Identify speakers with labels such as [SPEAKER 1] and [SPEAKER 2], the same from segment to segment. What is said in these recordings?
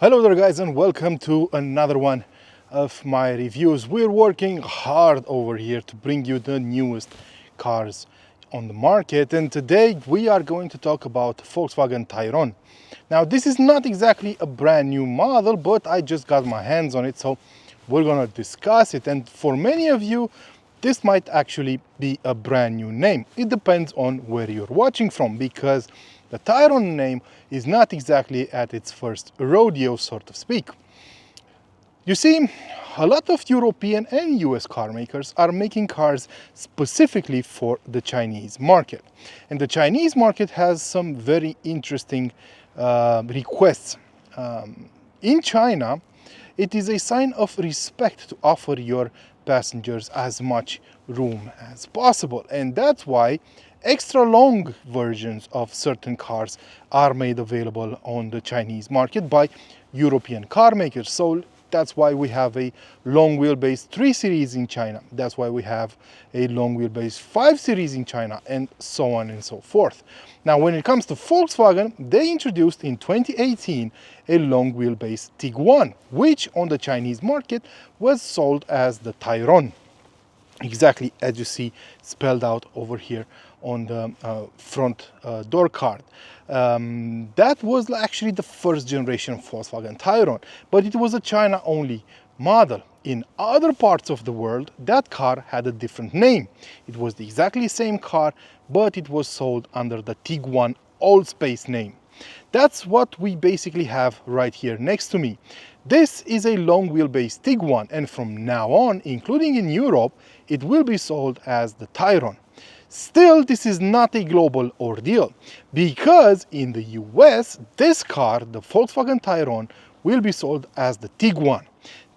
[SPEAKER 1] Hello there guys, and welcome to another one of my reviews. We're working hard over here to bring you the newest cars on the market, and today we are going to talk about Volkswagen Tayron. Now this is not exactly a brand new model, but I just got my hands on it, so we're gonna discuss it. And for many of you, this might actually be a brand new name. It depends on where you're watching from, because the Tayron name is not exactly at its first rodeo, so to speak. You see, a lot of European and US car makers are making cars specifically for the Chinese market. And the Chinese market has some very interesting requests. In China, it is a sign of respect to offer your passengers as much room as possible. And that's why extra long versions of certain cars are made available on the Chinese market by European car makers. So that's why we have a long wheelbase 3 Series in China. That's why we have a long wheelbase 5 Series in China, and so on and so forth. Now, when it comes to Volkswagen, they introduced in 2018 a long wheelbase Tiguan, which on the Chinese market was sold as the Tayron. Exactly as you see spelled out over here on the front door card. That was actually the first generation of Volkswagen Tayron, but it was a China-only model. In other parts of the world, that car had a different name. It was the exactly same car, but it was sold under the Tiguan Allspace name. That's what we basically have right here next to me. This is a long wheelbase Tiguan, and from now on, including in Europe, it will be sold as the Tayron. Still, this is not a global ordeal, because in the US, this car, the Volkswagen Tayron, will be sold as the Tiguan.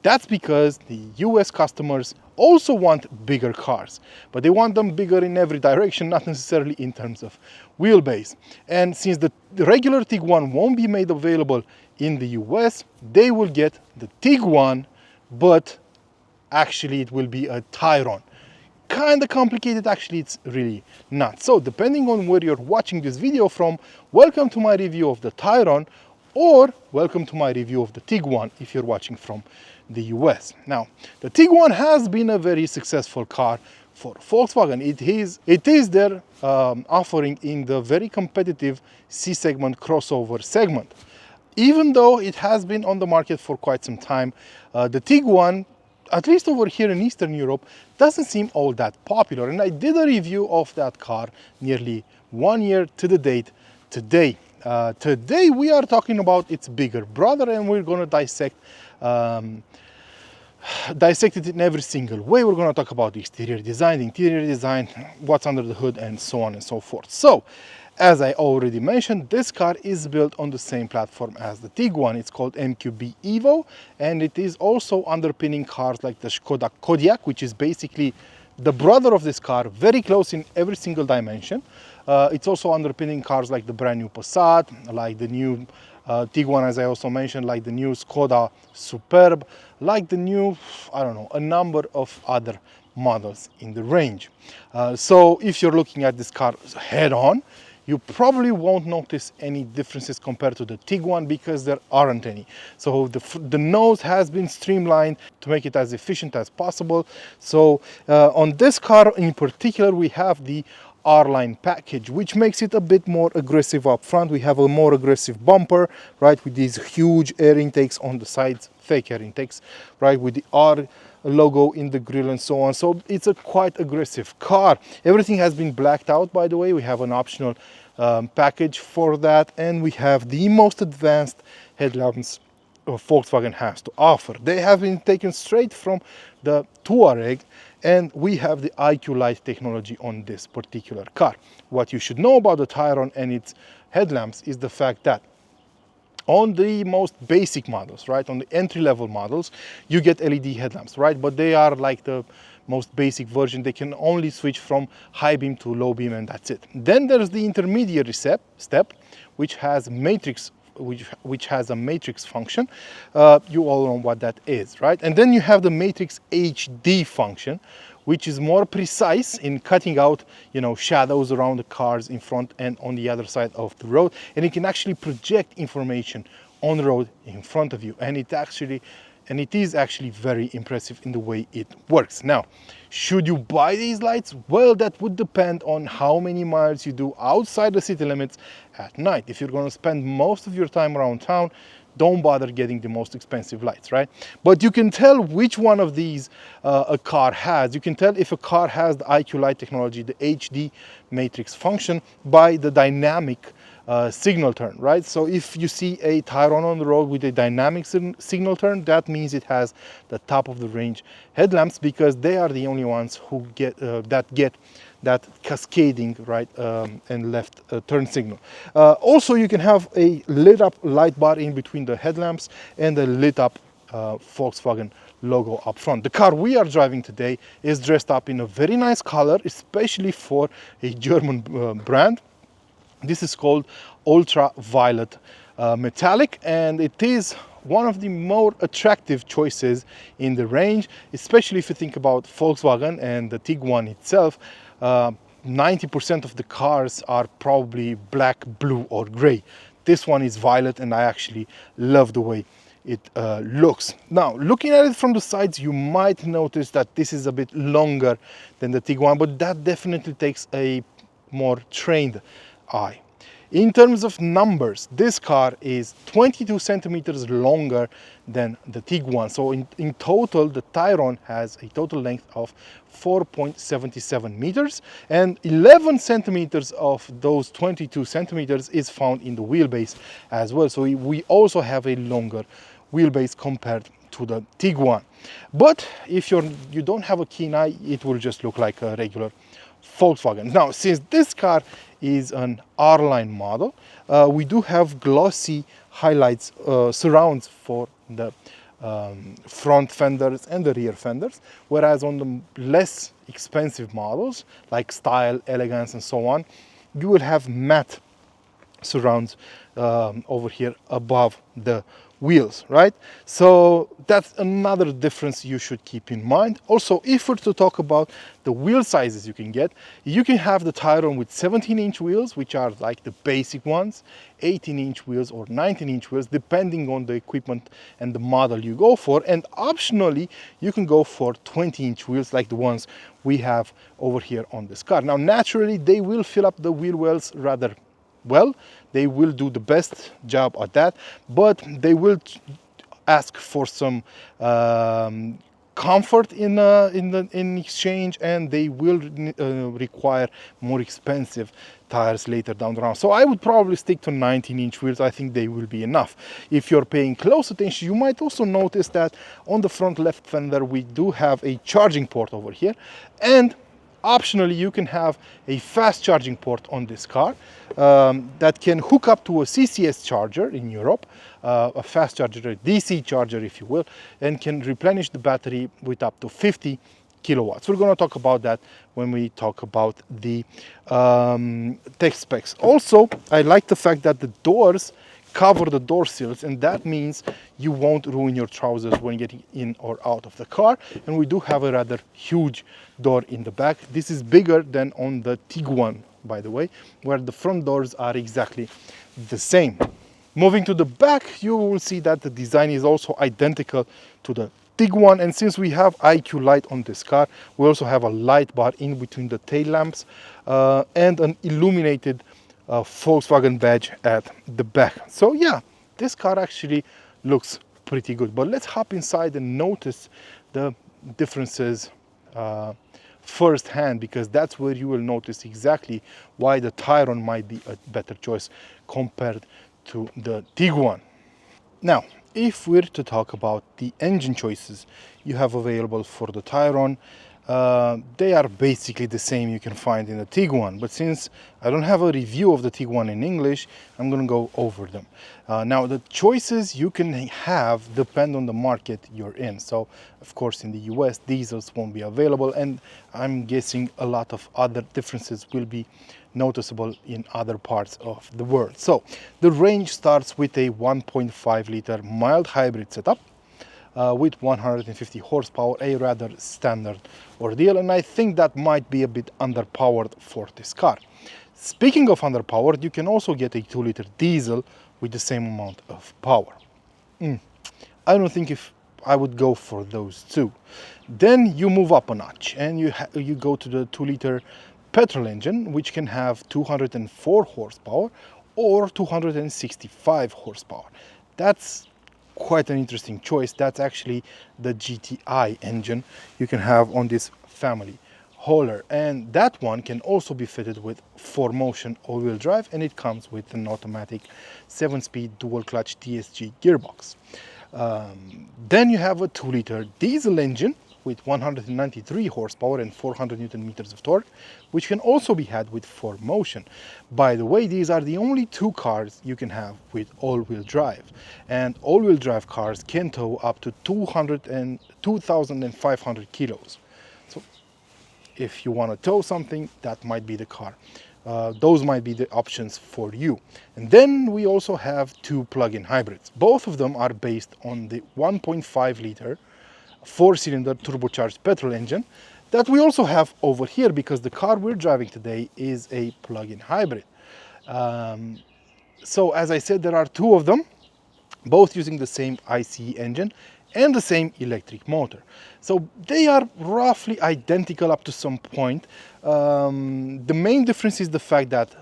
[SPEAKER 1] That's because the US customers also want bigger cars, but they want them bigger in every direction, not necessarily in terms of wheelbase. And since the regular Tiguan won't be made available in the US, they will get the Tiguan, but actually it will be a Tayron. Kind of complicated, actually it's really not. So depending on where you're watching this video from, welcome to my review of the Tayron, or welcome to my review of the Tiguan if you're watching from the US. Now, the Tiguan has been a very successful car for Volkswagen. It is their offering in the very competitive C-segment crossover segment. Even though it has been on the market for quite some time, the Tiguan, at least over here in Eastern Europe, doesn't seem all that popular. And I did a review of that car nearly 1 year to the date today. Today we are talking about its bigger brother, and we're going to dissect it in every single way. We're going to talk about the exterior design, what's under the hood, and so on and so forth. So, as I already mentioned, this car is built on the same platform as the Tiguan. It's called MQB Evo, and it is also underpinning cars like the Skoda Kodiaq, which is basically the brother of this car, very close in every single dimension. It's also underpinning cars like the brand new Passat, like the new Tiguan, as I also mentioned, like the new Skoda Superb, like the new, I don't know, a number of other models in the range. So if you're looking at this car head on, you probably won't notice any differences compared to the Tiguan, because there aren't any. So the nose has been streamlined to make it as efficient as possible. So on this car in particular, we have the R-Line package, which makes it a bit more aggressive up front. We have a more aggressive bumper, right, with these huge air intakes on the sides, fake air intakes, right, with the R logo in the grille and so on. So it's a quite aggressive car. Everything has been blacked out, by the way. We have an optional package for that, and we have the most advanced headlamps Volkswagen has to offer. They have been taken straight from the Touareg, and we have the IQ Light technology on this particular car. What you should know about the Tayron and its headlamps is the fact that on the most basic models, right, on the entry-level models, you get LED headlamps, right, but they are like the most basic version. They can only switch from high beam to low beam, and that's it. Then there's the intermediary step, which has matrix which has a matrix function. You all know what that is, right? And then you have the matrix HD function, which is more precise in cutting out, shadows around the cars in front and on the other side of the road. And it can actually project information on the road in front of you, and it is actually very impressive in the way it works. Now, should you buy these lights? Well, that would depend on how many miles you do outside the city limits at night. If you're going to spend most of your time around town, don't bother getting the most expensive lights, right? But you can tell which one of these a car has. You can tell if a car has the IQ Light technology, the HD matrix function, by the dynamic signal turn, right? So if you see a Tayron on the road with a dynamic signal turn, that means it has the top of the range headlamps, because they are the only ones who get that cascading right and left turn signal. Also, you can have a lit up light bar in between the headlamps and a lit up Volkswagen logo up front. The car we are driving today is dressed up in a very nice color, especially for a German brand. This is called ultraviolet metallic, and it is one of the more attractive choices in the range, especially if you think about Volkswagen and the Tiguan itself. 90% of the cars are probably black, blue or gray. This one is violet, and I actually love the way it looks. Now, looking at it from the sides, you might notice that this is a bit longer than the Tiguan, but that definitely takes a more trained eye. In terms of numbers, this car is 22 centimeters longer than the Tiguan. So in total, the Tayron has a total length of 4.77 meters, and 11 centimeters of those 22 centimeters is found in the wheelbase as well. So we also have a longer wheelbase compared to the Tiguan. But if you don't have a keen eye, it will just look like a regular Volkswagen. Now, since this car is an R-Line model, we do have glossy highlights, surrounds for the front fenders and the rear fenders, whereas on the less expensive models like Style, Elegance and so on, you will have matte surrounds over here above the wheels, right? So that's another difference you should keep in mind. Also, if we're to talk about the wheel sizes you can have the Tayron with 17-inch wheels, which are like the basic ones, 18-inch wheels or 19-inch wheels, depending on the equipment and the model you go for. And optionally, you can go for 20-inch wheels like the ones we have over here on this car. Now, naturally, they will fill up the wheel wells rather well. They will do the best job at that, but they will ask for some comfort in exchange, and they will require more expensive tires later down the road. So I would probably stick to 19-inch wheels. I think they will be enough. If you're paying close attention, you might also notice that on the front left fender we do have a charging port over here, and optionally, you can have a fast charging port on this car that can hook up to a CCS charger in Europe, a fast charger, a DC charger if you will, and can replenish the battery with up to 50 kilowatts. We're going to talk about that when we talk about the tech specs. Also, I like the fact that the doors cover the door sills, and that means you won't ruin your trousers when getting in or out of the car. And we do have a rather huge door in the back. This is bigger than on the Tiguan, by the way, where the front doors are exactly the same. Moving to the back, you will see that the design is also identical to the Tiguan, and since we have IQ Light on this car, we also have a light bar in between the tail lamps and an illuminated Volkswagen badge at the back. So yeah, this car actually looks pretty good. But let's hop inside and notice the differences firsthand, because that's where you will notice exactly why the Tayron might be a better choice compared to the Tiguan. Now, if we're to talk about the engine choices you have available for the Tayron, they are basically the same you can find in the Tiguan, but since I don't have a review of the Tiguan in English, I'm going to go over them. Now, the choices you can have depend on the market you're in. So, of course, in the US, diesels won't be available, and I'm guessing a lot of other differences will be noticeable in other parts of the world. So, the range starts with a 1.5 liter mild hybrid setup, with 150 horsepower, a rather standard ordeal, and I think that might be a bit underpowered for this car. Speaking of underpowered, you can also get a 2 liter diesel with the same amount of power. I don't think if I would go for those two. Then you move up a notch and you go to the 2-liter petrol engine, which can have 204 horsepower or 265 horsepower. That's quite an interesting choice. That's actually the GTI engine you can have on this family hauler, and that one can also be fitted with 4-motion all-wheel drive, and it comes with an automatic 7-speed dual clutch TSG gearbox. Then you have a 2-liter diesel engine with 193 horsepower and 400 newton meters of torque, which can also be had with 4-motion. By the way, these are the only 2 cars you can have with all-wheel drive, and all-wheel drive cars can tow up to 2,500 kilos. So if you want to tow something, that might be the car. Those might be the options for you. And then we also have 2 plug-in hybrids. Both of them are based on the 1.5-liter 4-cylinder turbocharged petrol engine that we also have over here, because the car we're driving today is a plug-in hybrid. So as I said, there are 2 of them, both using the same ICE engine and the same electric motor. So they are roughly identical up to some point. The main difference is the fact that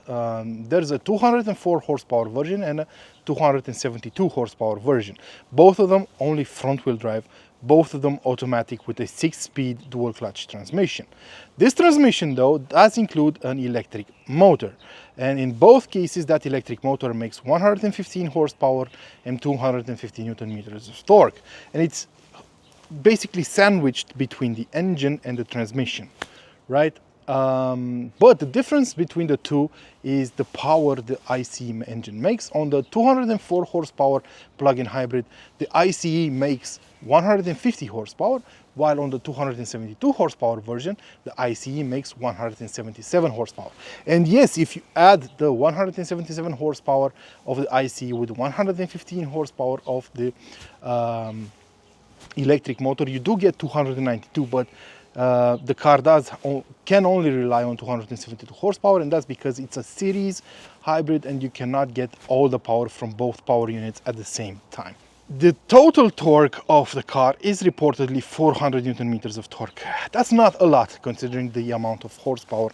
[SPEAKER 1] there's a 204 horsepower version and a 272 horsepower version. Both of them only front-wheel drive, both of them automatic with a 6-speed dual clutch transmission. This transmission though does include an electric motor, and in both cases that electric motor makes 115 horsepower and 250 newton meters of torque, and it's basically sandwiched between the engine and the transmission, right? But the difference between the two is the power the ICE engine makes. On the 204 horsepower plug-in hybrid, the ICE makes 150 horsepower, while on the 272 horsepower version, the ICE makes 177 horsepower. And yes, if you add the 177 horsepower of the ICE with 115 horsepower of the electric motor, you do get 292, but the car can only rely on 272 horsepower, and that's because it's a series hybrid and you cannot get all the power from both power units at the same time. The total torque of the car is reportedly 400 newton meters of torque. That's not a lot considering the amount of horsepower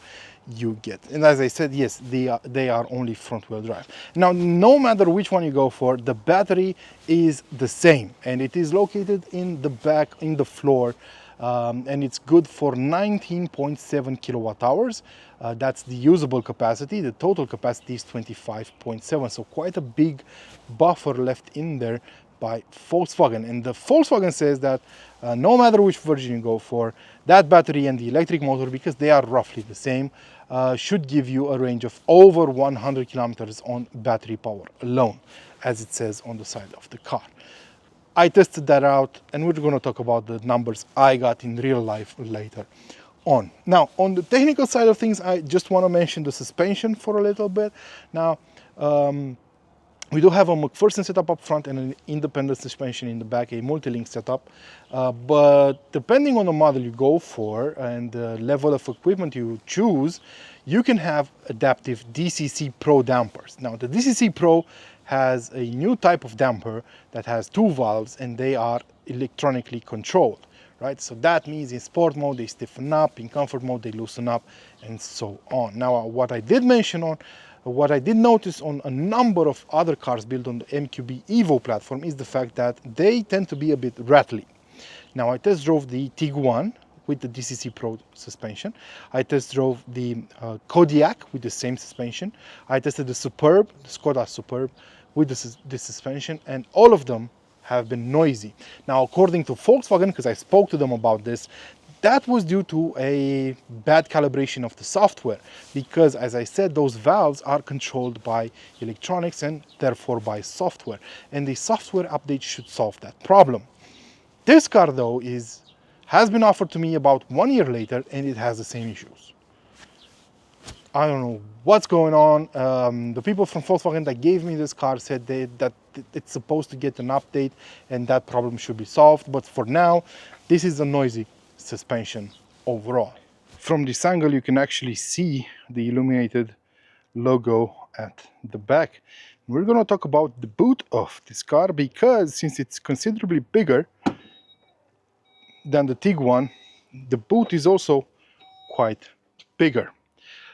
[SPEAKER 1] you get. And as I said, yes, they are only front-wheel drive. Now, no matter which one you go for, the battery is the same, and it is located in the back, in the floor, and it's good for 19.7 kilowatt hours. That's the usable capacity. The total capacity is 25.7, so quite a big buffer left in there by Volkswagen. And the Volkswagen says that no matter which version you go for, that battery and the electric motor, because they are roughly the same, should give you a range of over 100 kilometers on battery power alone, as it says on the side of the car. I tested that out, and we're going to talk about the numbers I got in real life later on. Now, on the technical side of things, I just want to mention the suspension for a little bit. Now, we do have a McPherson setup up front and an independent suspension in the back, a multi-link setup. But depending on the model you go for and the level of equipment you choose, you can have adaptive DCC Pro dampers. Now, the DCC Pro has a new type of damper that has 2 valves, and they are electronically controlled, right? So that means in sport mode they stiffen up, in comfort mode they loosen up, and so on. Now, what I did notice on a number of other cars built on the MQB Evo platform is the fact that they tend to be a bit rattly. Now, I test drove the Tiguan with the DCC Pro suspension. I test drove the Kodiaq with the same suspension. I tested the Superb, the Skoda Superb, with this suspension, and all of them have been noisy. Now, according to Volkswagen, because I spoke to them about this, that was due to a bad calibration of the software, because, as I said, those valves are controlled by electronics and therefore by software, and the software update should solve that problem. This car, though, has been offered to me about 1 year later, and it has the same issues. I don't know what's going on. The people from Volkswagen that gave me this car said that it's supposed to get an update and that problem should be solved, but for now, this is a noisy suspension overall. From this angle, you can actually see the illuminated logo at the back. We're going to talk about the boot of this car because since it's considerably bigger than the Tiguan, the boot is also quite bigger.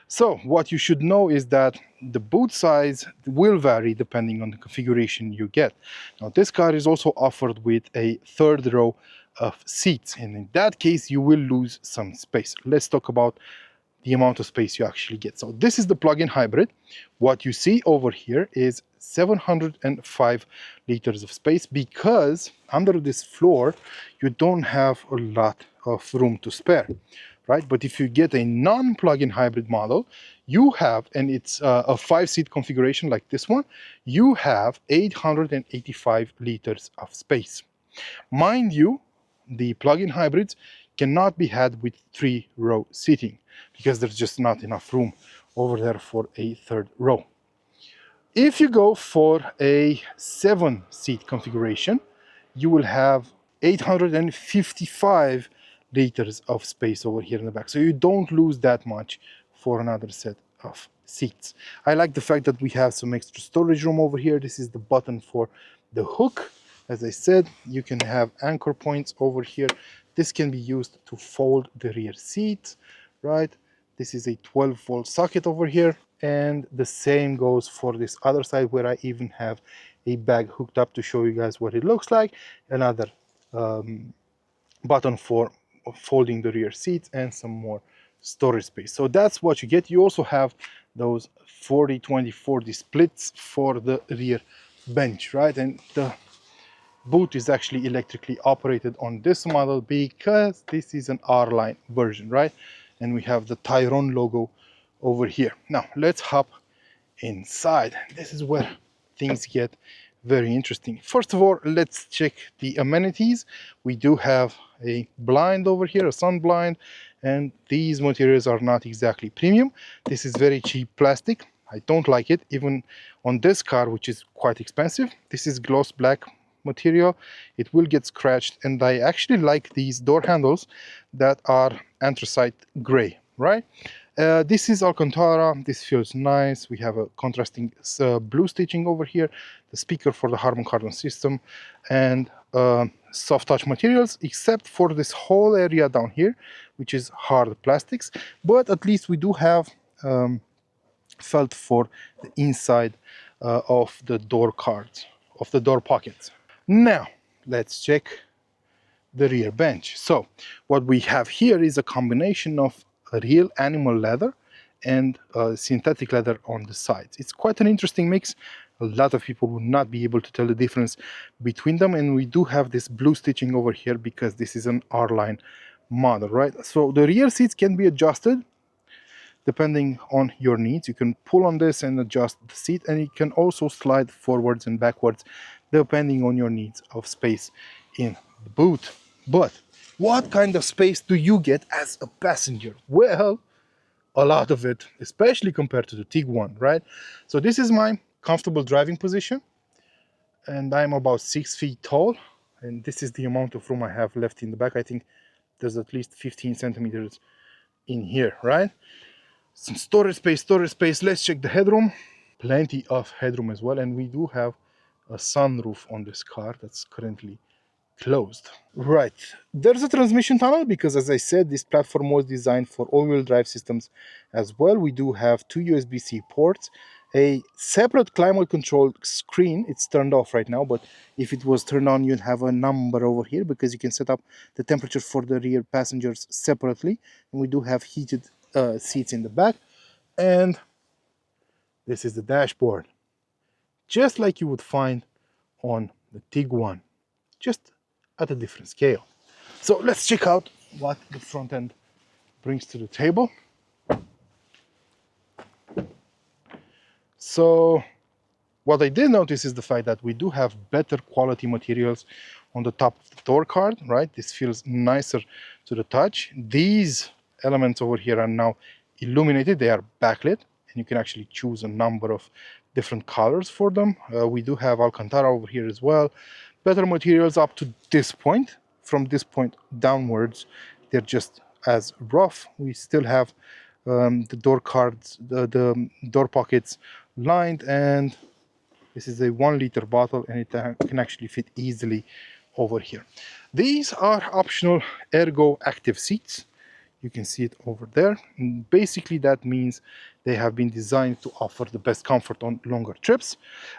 [SPEAKER 1] So what you should know is that the boot size will vary depending on the configuration you get. Now this car is also offered with a third row of seats, and in that case you will lose some space. Let's talk about the amount of space you actually get. So this is the plug-in hybrid. What you see over here is 705 liters of space because under this floor you don't have a lot of room to spare, right? But if you get a non-plug-in hybrid model, you have, and it's a 5-seat configuration like this one, you have 885 liters of space. Mind you, the plug-in hybrids cannot be had with 3-row seating because there's just not enough room over there for a third row. If you go for a 7-seat configuration, you will have 855 liters of space over here in the back. So you don't lose that much for another set of seats. I like the fact that we have some extra storage room over here. This is the button for the hook. As I said, you can have anchor points over here. This can be used to fold the rear seat, right? This is a 12-volt socket over here, and the same goes for this other side where I even have a bag hooked up to show you guys what it looks like. Another button for folding the rear seats and some more storage space. So that's what you get. You also have those 40-20-40 splits for the rear bench, right? And the boot is actually electrically operated on this model because this is an R-line version, right? And we have the Tayron logo over here. Now let's hop inside. This is where things get very interesting. First of all, let's check the amenities. We do have a blind over here, a sun blind, and these materials are not exactly premium. This is very cheap plastic. I don't like it, even on this car, which is quite expensive. This is gloss black material. It will get scratched, and I actually like these door handles that are anthracite gray, right? This is Alcantara. This feels nice. We have a contrasting blue stitching over here, the speaker for the Harman Kardon system, and soft touch materials, except for this whole area down here, which is hard plastics. But at least we do have felt for the inside of the door cards, of the door pockets. Now let's check the rear bench. So what we have here is a combination of real animal leather and synthetic leather on the sides. It's quite an interesting mix. A lot of people will not be able to tell the difference between them, and we do have this blue stitching over here because this is an R-line model, right? So the rear seats can be adjusted depending on your needs. You can pull on this and adjust the seat, and it can also slide forwards and backwards depending on your needs of space in the boot. But what kind of space do you get as a passenger? Well, a lot of it, especially compared to the Tiguan, right? So this is my comfortable driving position, and I'm about 6 feet tall, and this is the amount of room I have left in the back. I think there's at least 15 centimeters in here, right? Some storage space. Let's check the headroom. Plenty of headroom as well, and we do have a sunroof on this car that's currently closed. Right, there's a transmission tunnel because, as I said, this platform was designed for all-wheel drive systems as well. We do have 2 USB-C ports, a separate climate control screen. It's turned off right now, but if it was turned on, you'd have a number over here because you can set up the temperature for the rear passengers separately. And we do have heated seats in the back, and this is the dashboard, just like you would find on the Tiguan, just at a different scale. So let's check out what the front end brings to the table. So what I did notice is the fact that we do have better quality materials on the top of the door card, right? This feels nicer to the touch. These elements over here are now illuminated. They are backlit, and you can actually choose a number of different colors for them. We do have Alcantara over here as well. Better materials up to this point. From this point downwards, they're just as rough. We still have the door cards, the door pockets lined, and This is a 1 liter bottle, and it can actually fit easily over here. These are optional ergo active seats. You can see it over there. And basically, that means they have been designed to offer the best comfort on longer trips.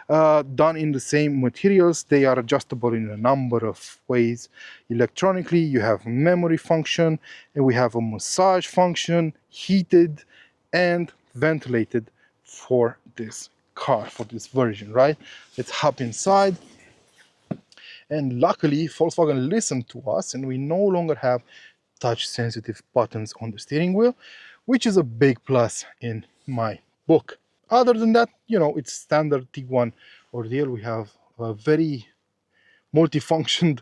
[SPEAKER 1] Done in the same materials, they are adjustable in a number of ways. Electronically, you have memory function, and we have a massage function, heated and ventilated for this car, for this version, right? Let's hop inside. And luckily, Volkswagen listened to us, and we no longer have touch sensitive buttons on the steering wheel, which is a big plus in my book. Other than that, you know, it's standard Tiguan ordeal. We have a very multifunctioned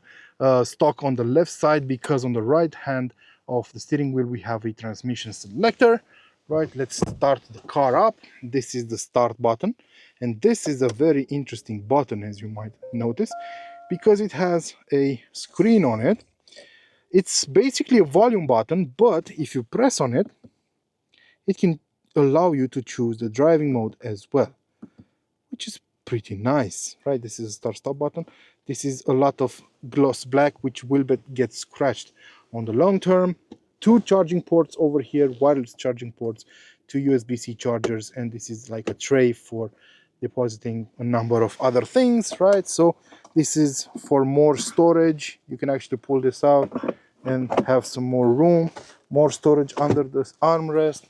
[SPEAKER 1] stock on the left side, because on the right hand of the steering wheel we have a transmission selector. Right, let's start the car up. This is the start button, and this is a very interesting button, as you might notice, because it has a screen on it. It's basically a volume button, but if you press on it, it can allow you to choose the driving mode as well, which is pretty nice, right? This is a start-stop button. This is a lot of gloss black, which will get scratched on the long term. 2 charging ports over here, wireless charging ports, 2 USB-C chargers, and this is like a tray for depositing a number of other things, right? So this is for more storage. You can actually pull this out and have some more room, more storage under this armrest.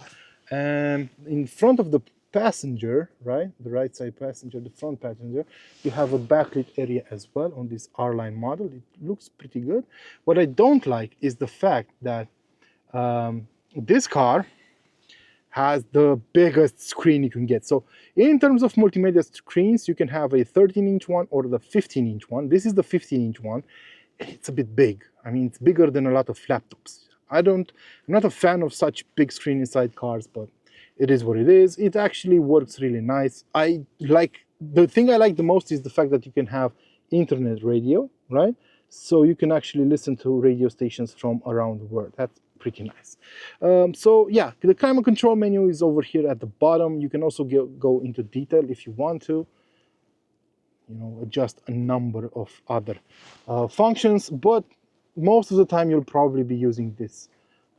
[SPEAKER 1] And in front of the passenger, right, the right side passenger, the front passenger, you have a backlit area as well on this R-Line model. It looks pretty good. What I don't like is the fact that this car has the biggest screen you can get. So in terms of multimedia screens, you can have a 13-inch one or the 15-inch one. This is the 15-inch one. It's a bit big. I mean, it's bigger than a lot of laptops. I'm not a fan of such big screen inside cars, but it is what it is. It actually works really nice. The thing I like the most is the fact that you can have internet radio, right? So you can actually listen to radio stations from around the world. That's pretty nice. So yeah, the climate control menu is over here at the bottom. You can also go into detail if you want to, you know, adjust a number of other functions, but most of the time you'll probably be using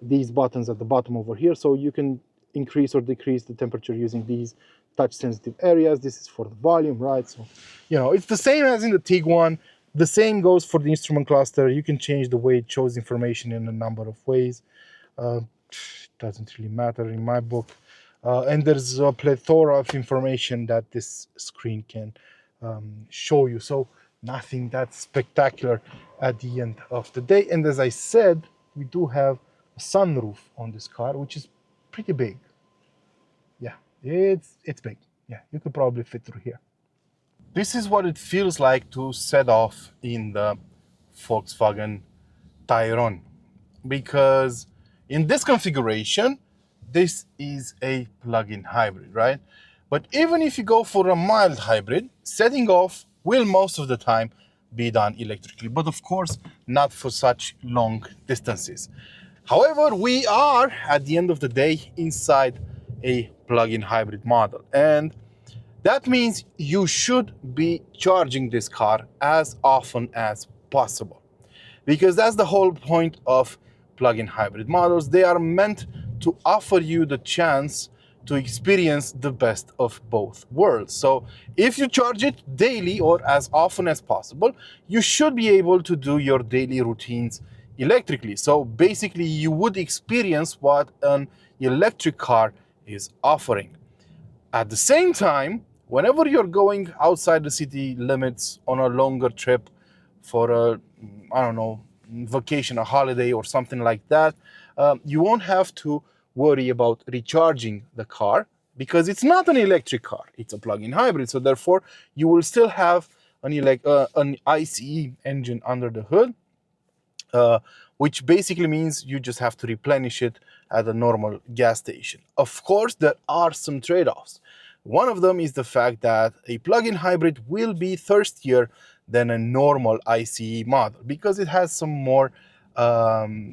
[SPEAKER 1] these buttons at the bottom over here, so you can increase or decrease the temperature using these touch sensitive areas. This is for the volume, right? So, you know, it's the same as in the Tiguan. The same goes for the instrument cluster. You can change the way it shows information in a number of ways. It doesn't really matter in my book. And there's a plethora of information that this screen can show you. So nothing that spectacular at the end of the day. And as I said, we do have a sunroof on this car, which is pretty big. Yeah, it's big. Yeah, you could probably fit through here. This is what it feels like to set off in the Volkswagen Tayron, because in this configuration, this is a plug-in hybrid, right? But even if you go for a mild hybrid, setting off will most of the time be done electrically, but of course not for such long distances. However, we are at the end of the day inside a plug-in hybrid model, and that means you should be charging this car as often as possible, because that's the whole point of plug-in hybrid models. They are meant to offer you the chance to experience the best of both worlds. So if you charge it daily or as often as possible, you should be able to do your daily routines electrically. So basically you would experience what an electric car is offering. At the same time, whenever you're going outside the city limits on a longer trip for a, I don't know, vacation, a holiday or something like that, you won't have to worry about recharging the car, because it's not an electric car, it's a plug-in hybrid. So therefore you will still have an ICE engine under the hood, which basically means you just have to replenish it at a normal gas station. Of course, there are some trade-offs. One of them is the fact that a plug-in hybrid will be thirstier than a normal ICE model, because it has some more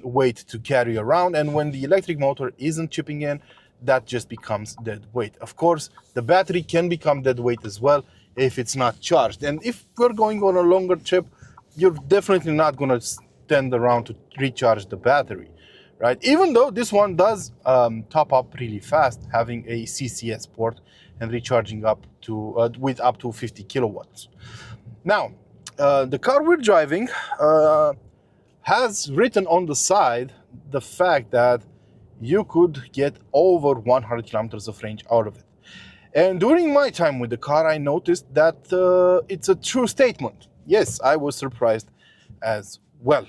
[SPEAKER 1] weight to carry around, and when the electric motor isn't chipping in, that just becomes dead weight. Of course, the battery can become dead weight as well if it's not charged. And if we're going on a longer trip, you're definitely not going to stand around to recharge the battery, right? Even though this one does top up really fast, having a CCS port and recharging up to with up to 50 kilowatts. Now, the car we're driving has written on the side the fact that you could get over 100 kilometers of range out of it. And during my time with the car, I noticed that it's a true statement. Yes, I was surprised as well.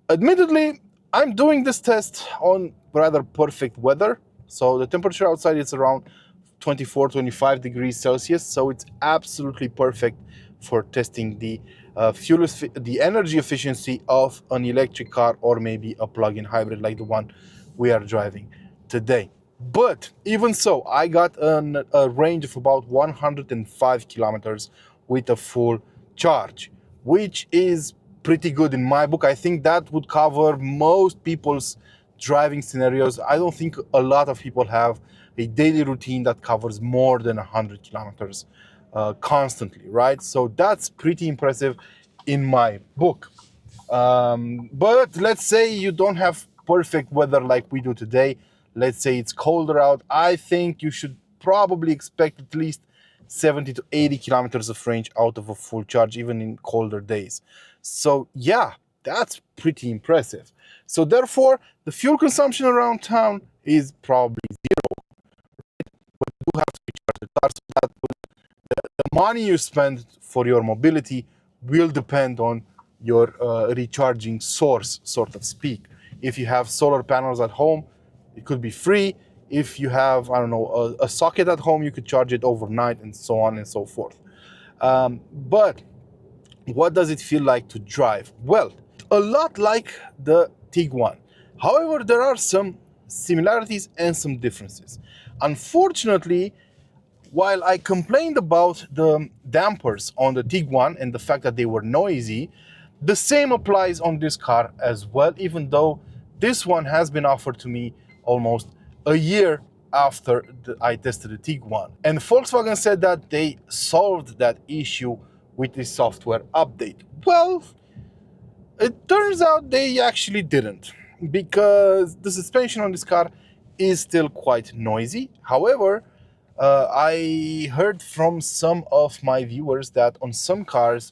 [SPEAKER 1] Admittedly, I'm doing this test on rather perfect weather. So the temperature outside is around 24, 25 degrees Celsius. So it's absolutely perfect for testing the energy efficiency of an electric car, or maybe a plug-in hybrid like the one we are driving today. But even so, I got a range of about 105 kilometers with a full charge, which is pretty good in my book. I think that would cover most people's driving scenarios. I don't think a lot of people have a daily routine that covers more than 100 kilometers constantly, right? So that's pretty impressive in my book. But let's say you don't have perfect weather like we do today. Let's say it's colder out. I think you should probably expect at least 70 to 80 kilometers of range out of a full charge, even in colder days. So yeah, that's pretty impressive. So therefore, the fuel consumption around town is probably zero. But you do have to recharge the car, so that the money you spend for your mobility will depend on your recharging source, sort of speak. If you have solar panels at home, it could be free. If you have, I don't know, a socket at home, you could charge it overnight, and so on and so forth. But what does it feel like to drive? Well, a lot like the Tiguan. However, there are some similarities and some differences. Unfortunately, while I complained about the dampers on the Tiguan and the fact that they were noisy, the same applies on this car as well, even though this one has been offered to me almost a year after I tested the Tiguan. And Volkswagen said that they solved that issue with the software update. Well, it turns out they actually didn't, because the suspension on this car is still quite noisy. However, I heard from some of my viewers that on some cars,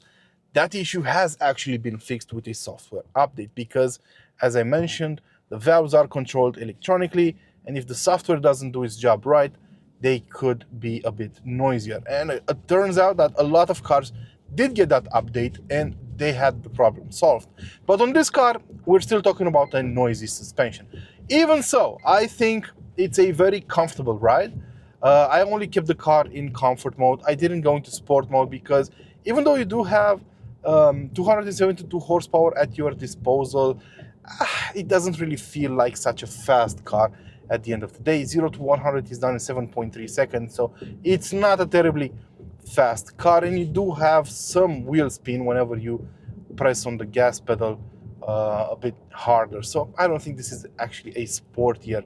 [SPEAKER 1] that issue has actually been fixed with a software update, because, as I mentioned, the valves are controlled electronically, and if the software doesn't do its job right, they could be a bit noisier. And it turns out that a lot of cars did get that update and they had the problem solved. But on this car, we're still talking about a noisy suspension. Even so, I think it's a very comfortable ride. I only kept the car in comfort mode. I didn't go into sport mode because even though you do have 272 horsepower at your disposal, it doesn't really feel like such a fast car at the end of the day. 0 to 100 is done in 7.3 seconds, so it's not a terribly fast car, and you do have some wheel spin whenever you press on the gas pedal a bit harder. So I don't think this is actually a sportier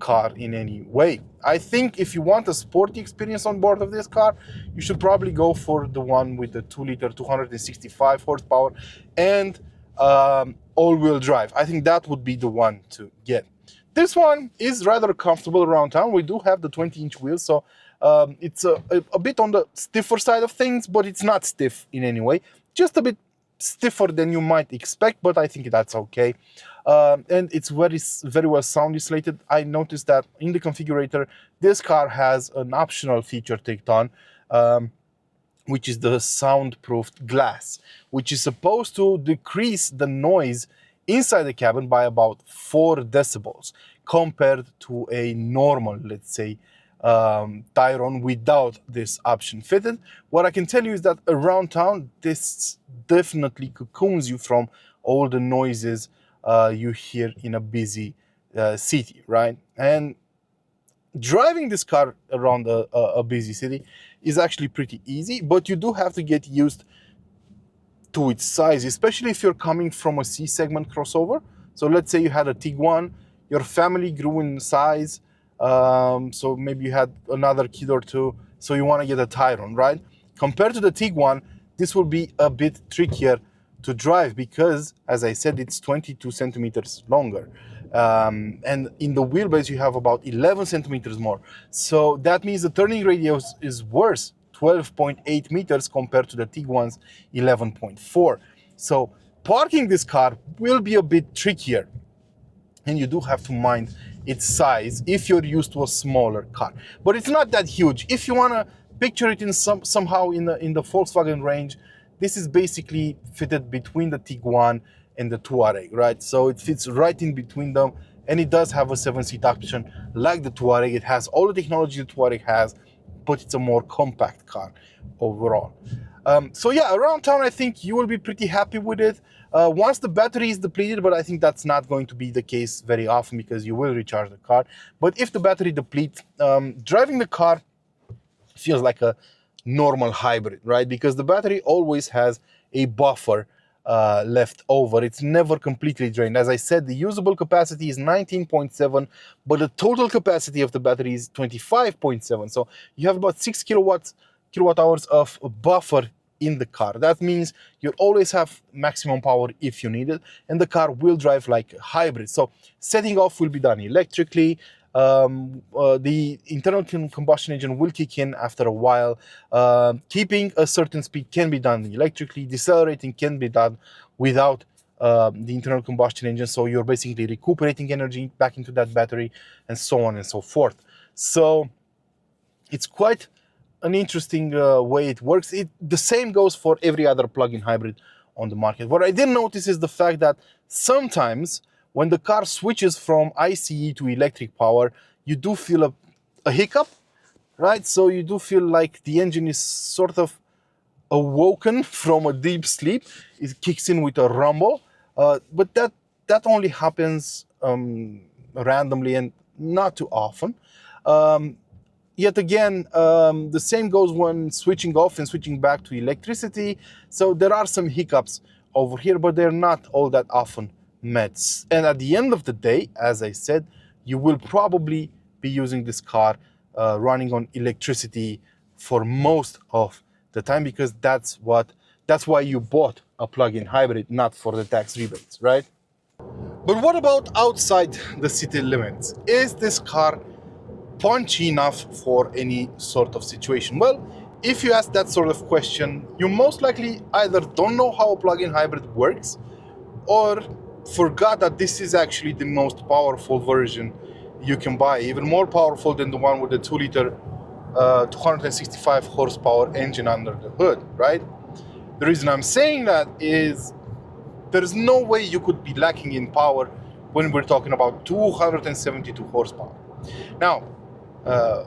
[SPEAKER 1] car in any way. I think if you want a sporty experience on board of this car, you should probably go for the one with the 2-liter 265 horsepower and all-wheel drive. I think that would be the one to get. This one is rather comfortable around town. We do have the 20-inch wheels, so it's a bit on the stiffer side of things, but it's not stiff in any way. Just a bit stiffer than you might expect, but I think that's okay. And it's very well sound insulated. I noticed that in the configurator, this car has an optional feature tacked on, which is the soundproofed glass, which is supposed to decrease the noise inside the cabin by about 4 decibels compared to a normal, let's say, Tayron without this option fitted. What I can tell you is that around town, this definitely cocoons you from all the noises you hear in a busy city, right? And driving this car around a busy city is actually pretty easy, but you do have to get used to its size, especially if you're coming from a C-segment crossover. So let's say you had a Tiguan, your family grew in size, so maybe you had another kid or two, so you want to get a Tayron, right? compared to the Tiguan, this will be a bit trickier to drive because, as I said, it's 22 centimeters longer. And in the wheelbase, you have about 11 centimeters more. So that means the turning radius is worse, 12.8 meters compared to the Tiguan's 11.4. So parking this car will be a bit trickier. And you do have to mind its size if you're used to a smaller car. But it's not that huge. If you want to picture it in somehow in the Volkswagen range, this is basically fitted between the Tiguan and the Touareg, right? So it fits right in between them, and it does have a 7-seat option like the Touareg. It has all the technology the Touareg has, but it's a more compact car overall. So yeah, around town, I think you will be pretty happy with it. Once the battery is depleted, but I think that's not going to be the case very often because you will recharge the car. But if the battery depletes, driving the car feels like a normal hybrid, right? Because the battery always has a buffer left over. It's never completely drained. As I said, the usable capacity is 19.7, but the total capacity of the battery is 25.7. So you have about 6 kilowatt hours of buffer in the car. That means you always have maximum power if you need it, and the car will drive like a hybrid. So setting off will be done electrically. The internal combustion engine will kick in after a while. Keeping a certain speed can be done electrically. Decelerating can be done without the internal combustion engine. So you're basically recuperating energy back into that battery, and so on and so forth. So it's quite an interesting way it works. The same goes for every other plug-in hybrid on the market. What I did notice is the fact that sometimes when the car switches from ICE to electric power, you do feel a hiccup, right? So you do feel like the engine is sort of awoken from a deep sleep. It kicks in with a rumble, but that only happens randomly and not too often. Yet again, the same goes when switching off and switching back to electricity. So there are some hiccups over here, but they're not all that often met. And at the end of the day, as I said, you will probably be using this car running on electricity for most of the time, because that's why you bought a plug-in hybrid, not for the tax rebates, right? But what about outside the city limits? Is this car punchy enough for any sort of situation? Well, if you ask that sort of question, you most likely either don't know how a plug-in hybrid works or forgot that this is actually the most powerful version you can buy, even more powerful than the one with the 2-liter 265 horsepower engine under the hood, right? The reason I'm saying that is there's no way you could be lacking in power when we're talking about 272 horsepower. Now,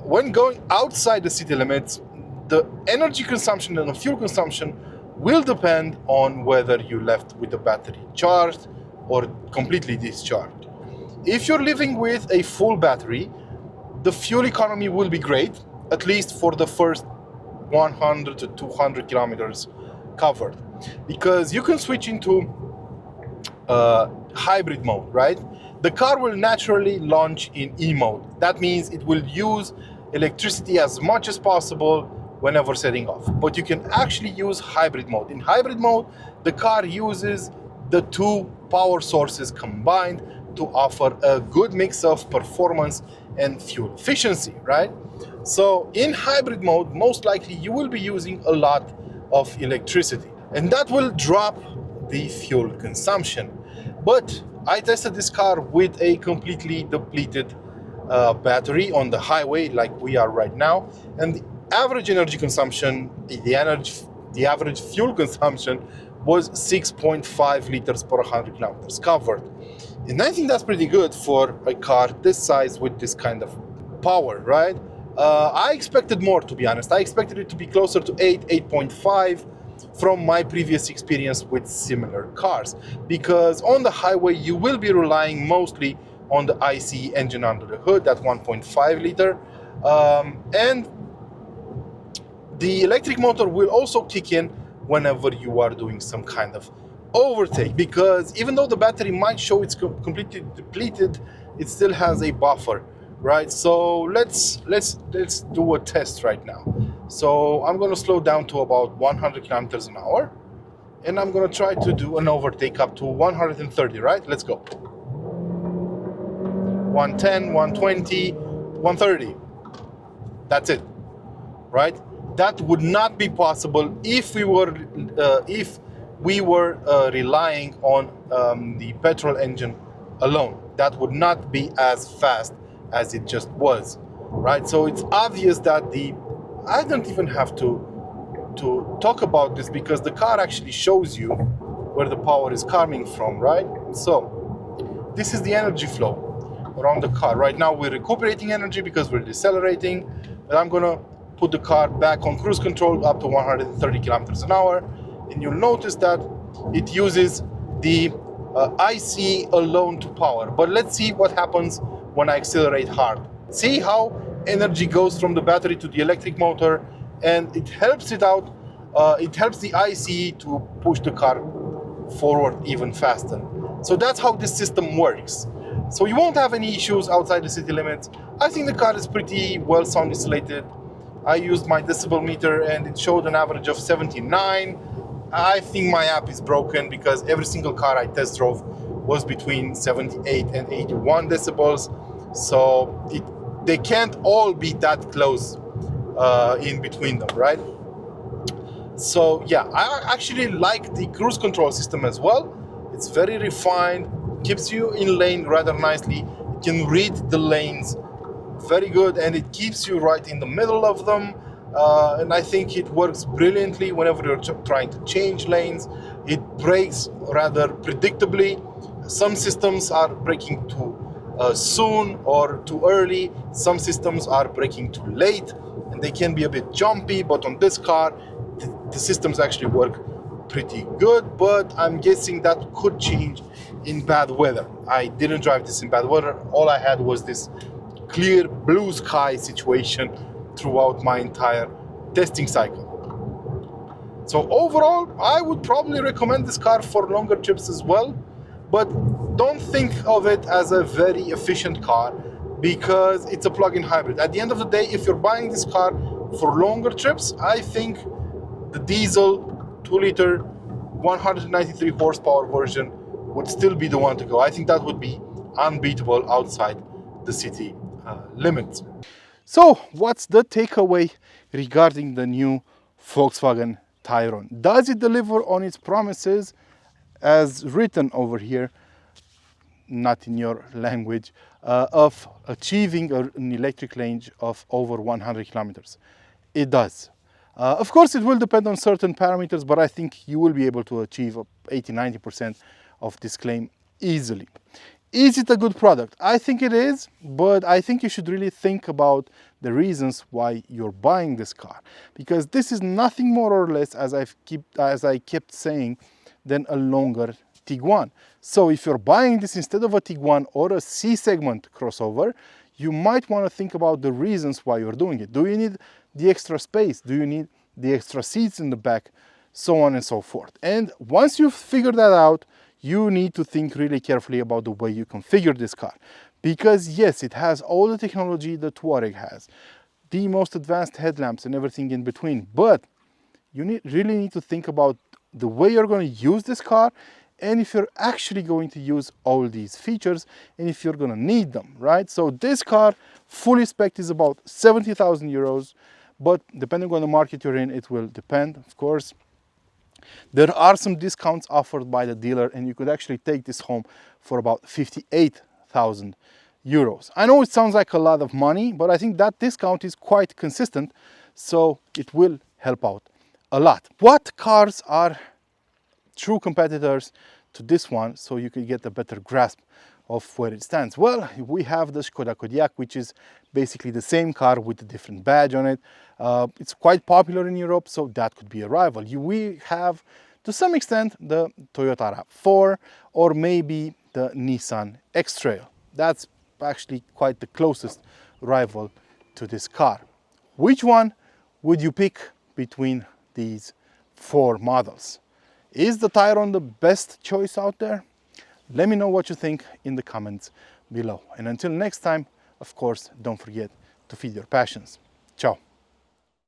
[SPEAKER 1] when going outside the city limits, the energy consumption and the fuel consumption will depend on whether you left with the battery charged or completely discharged. If you're living with a full battery, the fuel economy will be great, at least for the first 100 to 200 kilometers covered, because you can switch into hybrid mode, right? The car will naturally launch in E mode. That means it will use electricity as much as possible whenever setting off. But you can actually use hybrid mode. In hybrid mode, the car uses the two power sources combined to offer a good mix of performance and fuel efficiency, right? So in hybrid mode, most likely you will be using a lot of electricity, and that will drop the fuel consumption. But I tested this car with a completely depleted battery on the highway like we are right now, and the average energy consumption, the average fuel consumption was 6.5 liters per 100 kilometers covered. And I think that's pretty good for a car this size with this kind of power, right? I expected more, to be honest. I expected it to be closer to 8.5 from my previous experience with similar cars, because on the highway you will be relying mostly on the ICE engine under the hood, that 1.5 liter, and the electric motor will also kick in whenever you are doing some kind of overtake, because even though the battery might show it's completely depleted, it still has a buffer, right? So let's do a test right now. So I'm going to slow down to about 100 kilometers an hour, and I'm going to try to do an overtake up to 130, right? Let's go. 110, 120, 130. That's it, right? That would not be possible if we were relying on the petrol engine alone. That would not be as fast as it just was, right? So it's obvious that I don't even have to talk about this, because the car actually shows you where the power is coming from, right? So this is the energy flow around the car. Right now we're recuperating energy because we're decelerating, but I'm gonna put the car back on cruise control up to 130 kilometers an hour, and you'll notice that it uses the IC alone to power. But let's see what happens when I accelerate hard. See how energy goes from the battery to the electric motor, and it helps it out. It helps the IC to push the car forward even faster. So that's how this system works. So you won't have any issues outside the city limits. I think the car is pretty well sound insulated. I used my decibel meter and it showed an average of 79. I think my app is broken, because every single car I test drove was between 78 and 81 decibels. So they can't all be that close in between them, right? So yeah, I actually like the cruise control system as well. It's very refined, keeps you in lane rather nicely. It can read the lanes very good, and it keeps you right in the middle of them. And I think it works brilliantly whenever you're trying to change lanes. It brakes rather predictably. Some systems are braking too soon or too early. Some systems are braking too late, and they can be a bit jumpy. But on this car, the systems actually work pretty good. But I'm guessing that could change in bad weather. I didn't drive this in bad weather. All I had was this clear blue sky situation throughout my entire testing cycle. So overall, I would probably recommend this car for longer trips as well, but don't think of it as a very efficient car, because it's a plug-in hybrid. At the end of the day, if you're buying this car for longer trips, I think the diesel 2-liter 193 horsepower version would still be the one to go. I think that would be unbeatable outside the city limits. So what's the takeaway regarding the new Volkswagen Tayron? Does it deliver on its promises as written over here, not in your language, of achieving an electric range of over 100 kilometers? It does. Of course, it will depend on certain parameters, but I think you will be able to achieve 80–90% of this claim easily. Is it a good product? I think it is, but I think you should really think about the reasons why you're buying this car, because this is nothing more or less, as I kept saying, than a longer Tiguan. So if you're buying this instead of a Tiguan or a C-segment crossover, you might want to think about the reasons why you're doing it. Do you need the extra space? Do you need the extra seats in the back? So on and so forth. And once you've figured that out, you need to think really carefully about the way you configure this car. Because yes, it has all the technology the Touareg has, the most advanced headlamps and everything in between, but you really need to think about the way you're going to use this car, and if you're actually going to use all these features, and if you're going to need them, right? So this car, fully spec'd, is about 70,000 euros, but depending on the market you're in, it will depend, of course. There are some discounts offered by the dealer, and you could actually take this home for about 58,000 euros. I know it sounds like a lot of money, but I think that discount is quite consistent, so it will help out a lot. What cars are true competitors to this one, so you can get a better grasp of where it stands? Well, we have the Skoda Kodiaq, which is basically the same car with a different badge on it. It's quite popular in Europe, so that could be a rival. We have, to some extent, the Toyota RAV4 or maybe the Nissan X-Trail. That's actually quite the closest rival to this car. Which one would you pick between these four models? Is the Tayron the best choice out there? Let me know what you think in the comments below. And until next time, of course, don't forget to feed your passions. Ciao.